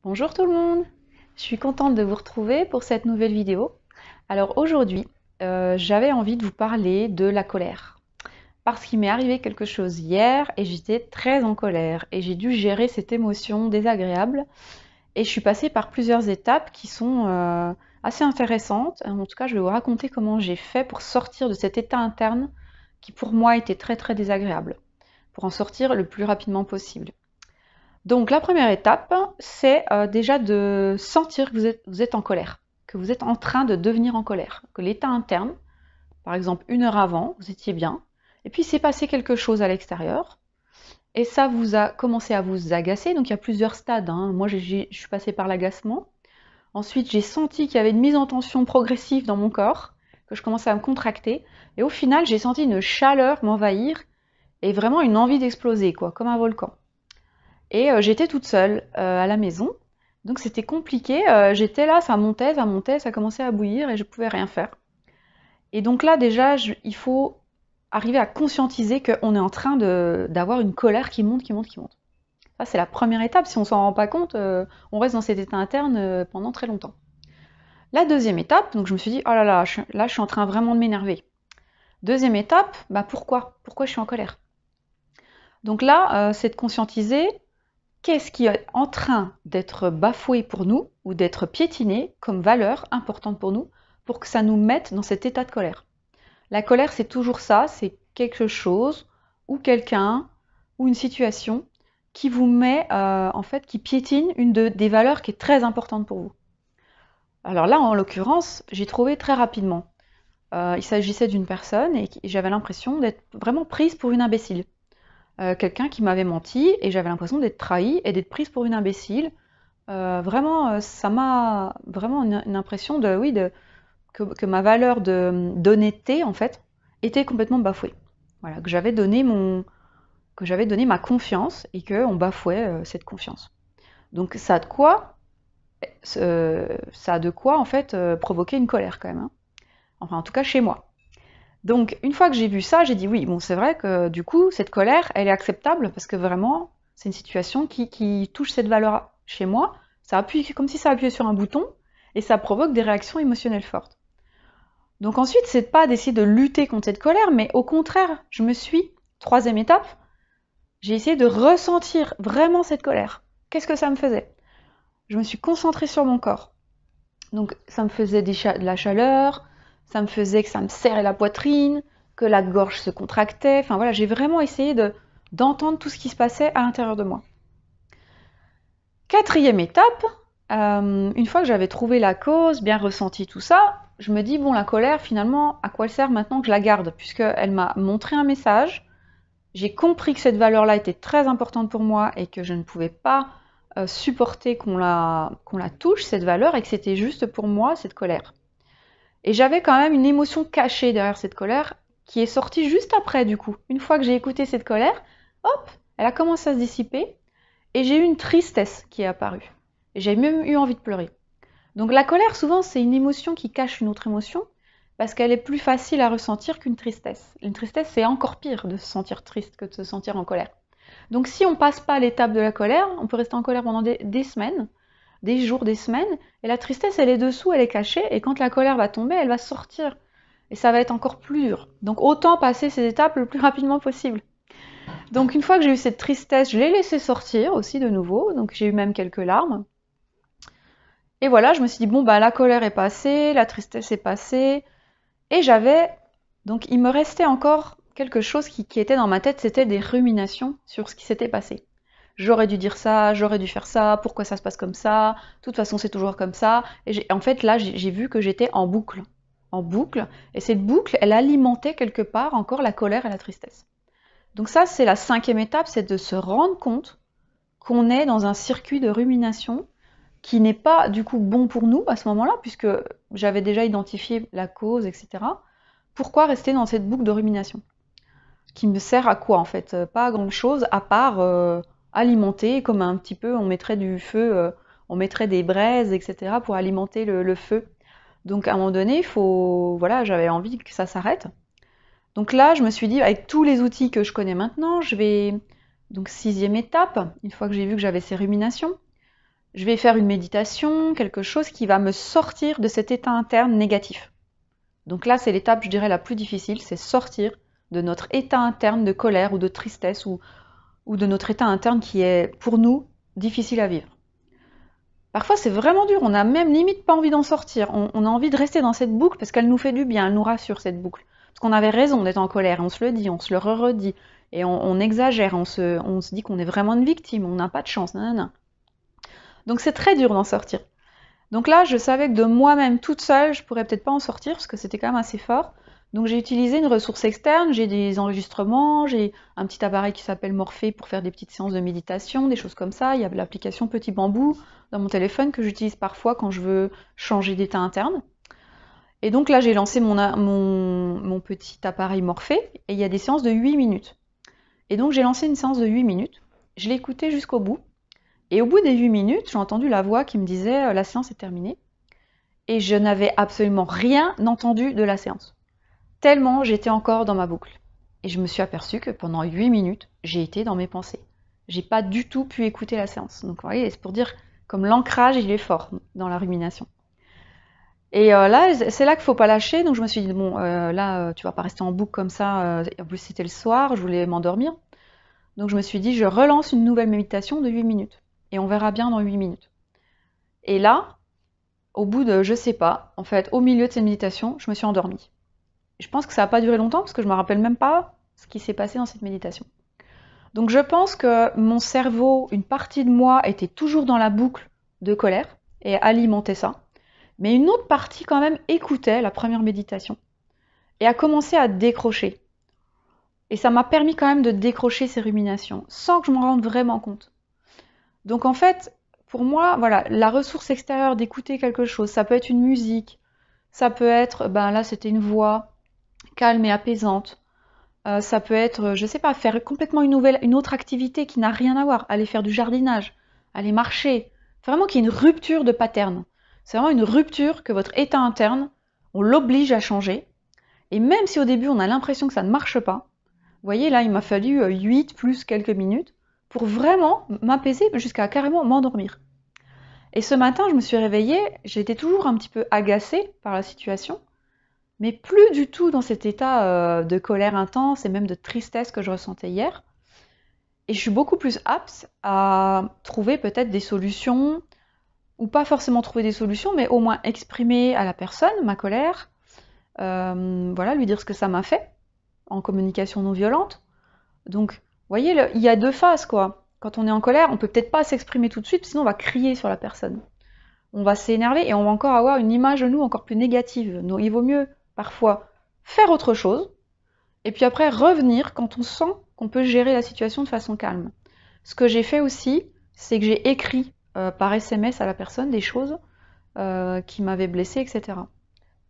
Bonjour tout le monde, je suis contente de vous retrouver pour cette nouvelle vidéo. Alors aujourd'hui, j'avais envie de vous parler de la colère. Parce qu'il m'est arrivé quelque chose hier et j'étais très en colère et j'ai dû gérer cette émotion désagréable. Et je suis passée par plusieurs étapes qui sont assez intéressantes. En tout cas, je vais vous raconter comment j'ai fait pour sortir de cet état interne qui pour moi était très très désagréable, pour en sortir le plus rapidement possible. Donc la première étape, c'est déjà de sentir que vous êtes en colère, que vous êtes en train de devenir en colère, que l'état interne, par exemple 1 heure avant, vous étiez bien, et puis s'est passé quelque chose à l'extérieur, et ça vous a commencé à vous agacer, donc il y a plusieurs stades, hein. Moi je suis passée par l'agacement, ensuite j'ai senti qu'il y avait une mise en tension progressive dans mon corps, que je commençais à me contracter, et au final j'ai senti une chaleur m'envahir, et vraiment une envie d'exploser, quoi, comme un volcan. Et j'étais toute seule à la maison, donc c'était compliqué. J'étais là, ça montait, ça commençait à bouillir et je pouvais rien faire. Et donc là déjà, il faut arriver à conscientiser qu'on est en train d'avoir une colère qui monte, qui monte, qui monte. Ça c'est la première étape. Si on s'en rend pas compte, on reste dans cet état interne pendant très longtemps. La deuxième étape, donc je me suis dit, oh là là, là je suis en train vraiment de m'énerver. Deuxième étape, bah pourquoi? Pourquoi je suis en colère? Donc là, c'est de conscientiser qu'est-ce qui est en train d'être bafoué pour nous ou d'être piétiné comme valeur importante pour que ça nous mette dans cet état de colère. La colère, c'est toujours ça, c'est quelque chose ou quelqu'un ou une situation qui vous met, en fait, qui piétine des valeurs qui est très importante pour vous. Alors là, en l'occurrence, j'ai trouvé très rapidement. Il s'agissait d'une personne et j'avais l'impression d'être vraiment prise pour une imbécile. Quelqu'un qui m'avait menti et j'avais l'impression d'être trahie et d'être prise pour une imbécile. Vraiment, ça m'a vraiment une impression de, oui, que ma valeur d'honnêteté, en fait, était complètement bafouée. Voilà, que j'avais donné ma confiance et qu'on bafouait cette confiance. Donc ça a de quoi en fait provoquer une colère quand même, hein. Enfin, en tout cas chez moi. Donc, une fois que j'ai vu ça, j'ai dit oui, bon, c'est vrai que du coup, cette colère, elle est acceptable parce que vraiment, c'est une situation qui touche cette valeur chez moi. Ça appuie comme si ça appuyait sur un bouton et ça provoque des réactions émotionnelles fortes. Donc ensuite, c'est pas d'essayer de lutter contre cette colère, mais au contraire, troisième étape, j'ai essayé de ressentir vraiment cette colère. Qu'est-ce que ça me faisait? Je me suis concentrée sur mon corps. Donc ça me faisait de la chaleur, ça me faisait que ça me serrait la poitrine, que la gorge se contractait. Enfin voilà, j'ai vraiment essayé d'entendre tout ce qui se passait à l'intérieur de moi. Quatrième étape, une fois que j'avais trouvé la cause, bien ressenti tout ça, je me dis, bon, la colère, finalement, à quoi elle sert maintenant que je la garde? Puisqu'elle m'a montré un message, j'ai compris que cette valeur-là était très importante pour moi et que je ne pouvais pas supporter qu'on la touche, cette valeur, et que c'était juste pour moi, cette colère. Et j'avais quand même une émotion cachée derrière cette colère qui est sortie juste après, du coup. Une fois que j'ai écouté cette colère, hop, elle a commencé à se dissiper et j'ai eu une tristesse qui est apparue. Et j'ai même eu envie de pleurer. Donc la colère, souvent, c'est une émotion qui cache une autre émotion parce qu'elle est plus facile à ressentir qu'une tristesse. Une tristesse, c'est encore pire de se sentir triste que de se sentir en colère. Donc si on passe pas l'étape de la colère, on peut rester en colère pendant des semaines, des jours, des semaines, et la tristesse, elle est dessous, elle est cachée, et quand la colère va tomber, elle va sortir. Et ça va être encore plus dur. Donc autant passer ces étapes le plus rapidement possible. Donc une fois que j'ai eu cette tristesse, je l'ai laissée sortir aussi de nouveau, donc j'ai eu même quelques larmes. Et voilà, je me suis dit, bon, bah la colère est passée, la tristesse est passée, et donc il me restait encore quelque chose qui était dans ma tête, c'était des ruminations sur ce qui s'était passé. J'aurais dû dire ça, j'aurais dû faire ça, pourquoi ça se passe comme ça, de toute façon c'est toujours comme ça. Et en fait là j'ai vu que j'étais en boucle, et cette boucle elle alimentait quelque part encore la colère et la tristesse. Donc ça c'est la cinquième étape, c'est de se rendre compte qu'on est dans un circuit de rumination qui n'est pas du coup bon pour nous à ce moment-là, puisque j'avais déjà identifié la cause, etc. Pourquoi rester dans cette boucle de rumination? Qui me sert à quoi en fait? Pas à grand chose à part alimenter, comme un petit peu on mettrait du feu, on mettrait des braises, etc. pour alimenter le feu. Donc à un moment donné, voilà, j'avais envie que ça s'arrête. Donc là, je me suis dit, avec tous les outils que je connais maintenant, donc sixième étape, une fois que j'ai vu que j'avais ces ruminations, je vais faire une méditation, quelque chose qui va me sortir de cet état interne négatif. Donc là, c'est l'étape, je dirais, la plus difficile, c'est sortir de notre état interne de colère ou de tristesse ou de notre état interne qui est, pour nous, difficile à vivre. Parfois, c'est vraiment dur, on n'a même limite pas envie d'en sortir. On a envie de rester dans cette boucle parce qu'elle nous fait du bien, elle nous rassure, cette boucle. Parce qu'on avait raison d'être en colère, on se le dit, on se le redit, et on exagère, on se dit qu'on est vraiment une victime, on n'a pas de chance, nanana. Donc c'est très dur d'en sortir. Donc là, je savais que de moi-même, toute seule, je pourrais peut-être pas en sortir, parce que c'était quand même assez fort. Donc j'ai utilisé une ressource externe, j'ai des enregistrements, j'ai un petit appareil qui s'appelle Morphée pour faire des petites séances de méditation, des choses comme ça. Il y a l'application Petit Bambou dans mon téléphone que j'utilise parfois quand je veux changer d'état interne. Et donc là, j'ai lancé mon petit appareil Morphée, et il y a des séances de 8 minutes. Et donc j'ai lancé une séance de 8 minutes, je l'ai écoutée jusqu'au bout, et au bout des 8 minutes, j'ai entendu la voix qui me disait « la séance est terminée ». Et je n'avais absolument rien entendu de la séance. Tellement j'étais encore dans ma boucle. Et je me suis aperçue que pendant 8 minutes, j'ai été dans mes pensées. J'ai pas du tout pu écouter la séance. Donc vous voyez, c'est pour dire comme l'ancrage, il est fort dans la rumination. Et là, c'est là qu'il faut pas lâcher. Donc je me suis dit, bon, là, tu vas pas rester en boucle comme ça. En plus, c'était le soir, je voulais m'endormir. Donc je me suis dit, je relance une nouvelle méditation de 8 minutes. Et on verra bien dans 8 minutes. Et là, au bout de, je sais pas, en fait, au milieu de cette méditation, je me suis endormie. Je pense que ça n'a pas duré longtemps parce que je me rappelle même pas ce qui s'est passé dans cette méditation. Donc je pense que mon cerveau, une partie de moi était toujours dans la boucle de colère et alimentait ça. Mais une autre partie quand même écoutait la première méditation et a commencé à décrocher. Et ça m'a permis quand même de décrocher ces ruminations sans que je m'en rende vraiment compte. Donc en fait, pour moi, voilà, la ressource extérieure d'écouter quelque chose, ça peut être une musique, ça peut être, ben là c'était une voix calme et apaisante, ça peut être, je sais pas, faire complètement une autre activité qui n'a rien à voir, aller faire du jardinage, aller marcher, vraiment qu'il y ait une rupture de pattern. C'est vraiment une rupture que votre état interne, on l'oblige à changer, et même si au début on a l'impression que ça ne marche pas, vous voyez là il m'a fallu 8 plus quelques minutes pour vraiment m'apaiser jusqu'à carrément m'endormir. Et ce matin, je me suis réveillée, j'étais toujours un petit peu agacée par la situation, mais plus du tout dans cet état de colère intense et même de tristesse que je ressentais hier. Et je suis beaucoup plus apte à trouver peut-être des solutions, ou pas forcément trouver des solutions, mais au moins exprimer à la personne ma colère, voilà, lui dire ce que ça m'a fait, en communication non violente. Donc, vous voyez, il y a deux phases, quoi. Quand on est en colère, on peut peut-être pas s'exprimer tout de suite, sinon on va crier sur la personne. On va s'énerver et on va encore avoir une image de nous encore plus négative. Donc il vaut mieux parfois faire autre chose, et puis après revenir quand on sent qu'on peut gérer la situation de façon calme. Ce que j'ai fait aussi, c'est que j'ai écrit par SMS à la personne des choses qui m'avaient blessée, etc.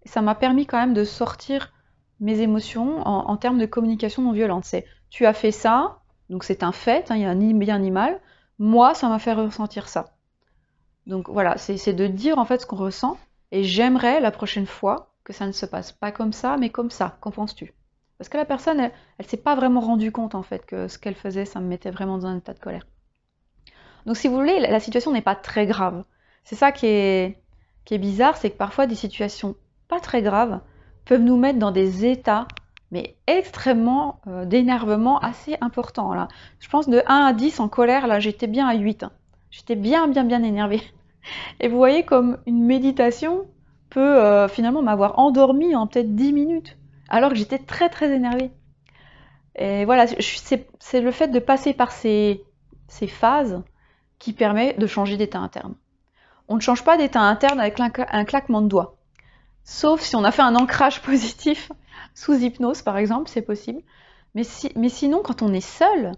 Et ça m'a permis quand même de sortir mes émotions en termes de communication non violente. C'est tu as fait ça, donc c'est un fait, hein, il y a un bien ni mal, moi ça m'a fait ressentir ça. Donc voilà, c'est de dire en fait ce qu'on ressent, et j'aimerais la prochaine fois que ça ne se passe pas comme ça, mais comme ça. Qu'en penses-tu? Parce que la personne, elle s'est pas vraiment rendue compte en fait que ce qu'elle faisait, ça me mettait vraiment dans un état de colère. Donc si vous voulez, la situation n'est pas très grave. C'est ça qui est bizarre, c'est que parfois des situations pas très graves peuvent nous mettre dans des états mais extrêmement d'énervement assez importants. Là. Je pense de 1 à 10 en colère, là j'étais bien à 8. Hein. J'étais bien énervée. Et vous voyez comme une méditation peut finalement m'avoir endormie en peut-être 10 minutes, alors que j'étais très énervée. Et voilà, c'est le fait de passer par ces phases qui permet de changer d'état interne. On ne change pas d'état interne avec un claquement de doigts. Sauf si on a fait un ancrage positif sous hypnose, par exemple, c'est possible. Mais sinon, quand on est seul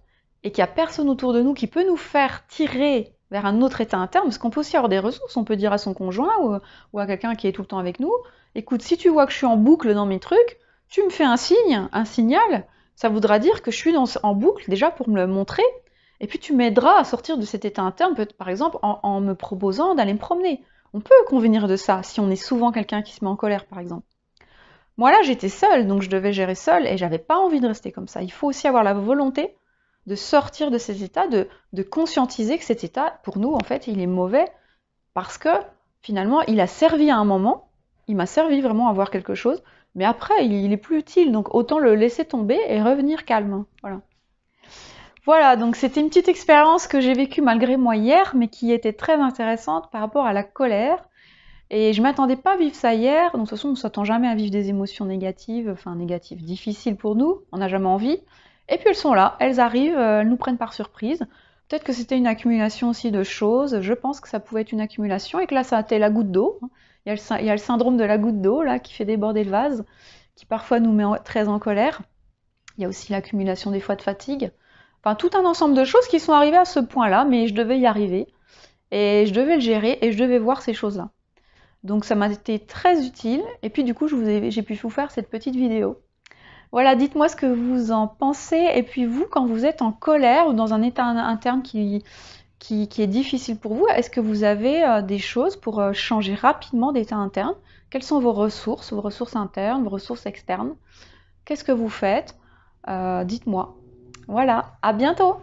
et qu'il n'y a personne autour de nous qui peut nous faire tirer vers un autre état interne, parce qu'on peut aussi avoir des ressources, on peut dire à son conjoint ou à quelqu'un qui est tout le temps avec nous, écoute, si tu vois que je suis en boucle dans mes trucs, tu me fais un signe, un signal, ça voudra dire que je suis en boucle déjà pour me le montrer, et puis tu m'aideras à sortir de cet état interne, par exemple en me proposant d'aller me promener. On peut convenir de ça, si on est souvent quelqu'un qui se met en colère, par exemple. Moi là, j'étais seule, donc je devais gérer seule, et j'avais pas envie de rester comme ça. Il faut aussi avoir la volonté de sortir de cet état, de conscientiser que cet état, pour nous, en fait, il est mauvais parce que finalement, il a servi à un moment, il m'a servi vraiment à voir quelque chose, mais après, il est plus utile, donc autant le laisser tomber et revenir calme. Voilà. Voilà, donc c'était une petite expérience que j'ai vécue malgré moi hier, mais qui était très intéressante par rapport à la colère. Et je m'attendais pas à vivre ça hier. Donc, de toute façon, on ne s'attend jamais à vivre des émotions négatives, enfin négatives, difficiles pour nous. On n'a jamais envie. Et puis elles sont là, elles arrivent, elles nous prennent par surprise. Peut-être que c'était une accumulation aussi de choses. Je pense que ça pouvait être une accumulation et que là, ça a été la goutte d'eau. Il y a le syndrome de la goutte d'eau là qui fait déborder le vase, qui parfois nous met très en colère. Il y a aussi l'accumulation des fois de fatigue. Enfin, tout un ensemble de choses qui sont arrivées à ce point-là, mais je devais y arriver et je devais le gérer et je devais voir ces choses-là. Donc ça m'a été très utile et puis du coup j'ai pu vous faire cette petite vidéo. Voilà, dites-moi ce que vous en pensez et puis vous, quand vous êtes en colère ou dans un état interne qui est difficile pour vous, est-ce que vous avez des choses pour changer rapidement d'état interne? Quelles sont vos ressources internes, vos ressources externes? Qu'est-ce que vous faites? Dites-moi. Voilà, à bientôt!